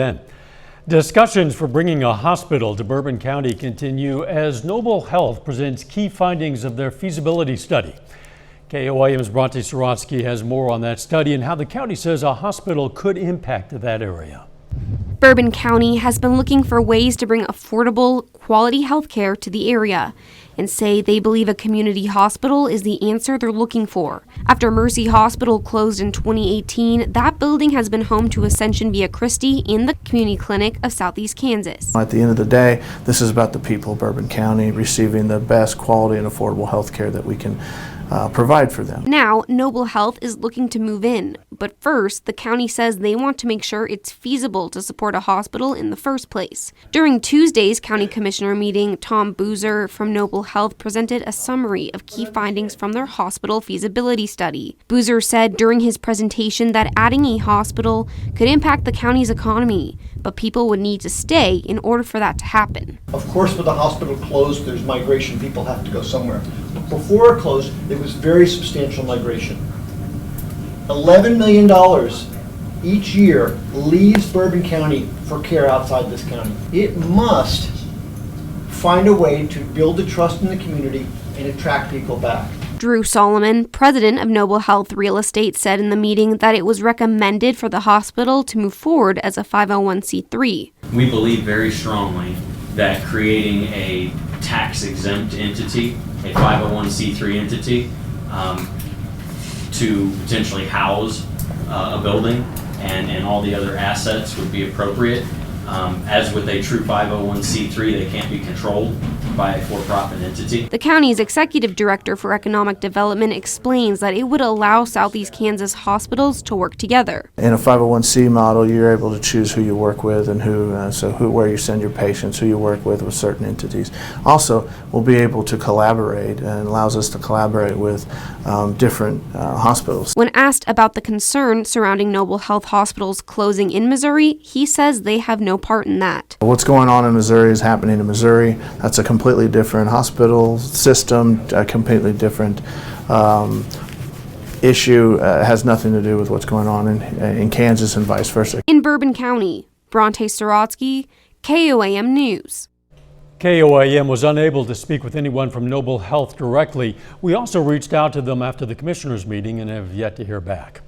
Then, discussions for bringing a hospital to Bourbon County continue as Noble Health presents key findings of their feasibility study. KOAM's Bronte Sorotsky has more on that study and how the county says a hospital could impact that area. Bourbon County has been looking for ways to bring affordable, quality health care to the area and say they believe a community hospital is the answer they're looking for. After Mercy Hospital closed in 2018, that building has been home to Ascension Via Christi in the community clinic of Southeast Kansas. At the end of the day, this is about the people of Bourbon County receiving the best quality and affordable health care that we can provide for them. Now, Noble Health is looking to move in, but first, the county says they want to make sure it's feasible to support a hospital in the first place. During Tuesday's county commissioner meeting, Tom Boozer from Noble Health presented a summary of key findings from their hospital feasibility study. Boozer said during his presentation that adding a hospital could impact the county's economy, but people would need to stay in order for that to happen. Of course, with the hospital closed, there's migration. People have to go somewhere. But before it closed, there was very substantial migration. $11 million each year leaves Bourbon County for care outside this county. It must find a way to build the trust in the community and attract people back. Drew Solomon, president of Noble Health Real Estate, said in the meeting that it was recommended for the hospital to move forward as a 501c3. We believe very strongly that creating a tax-exempt entity, a 501c3 entity, to potentially house a building and all the other assets would be appropriate. As with a true 501c3, they can't be controlled by a for-profit entity. The county's executive director for economic development explains that it would allow Southeast Kansas hospitals to work together. In a 501c model, you're able to choose who you work with and where you send your patients, who you work with certain entities. Also, we'll be able to collaborate and allows us to collaborate with different hospitals. When asked about the concern surrounding Noble Health hospitals closing in Missouri, he says they have no part in that. What's going on in Missouri is happening in Missouri. That's a completely different hospital system, a completely different issue. Has nothing to do with what's going on in Kansas and vice versa. In Bourbon County, Bronte Sorotsky, KOAM News. KOAM was unable to speak with anyone from Noble Health directly. We also reached out to them after the commissioners' meeting and have yet to hear back.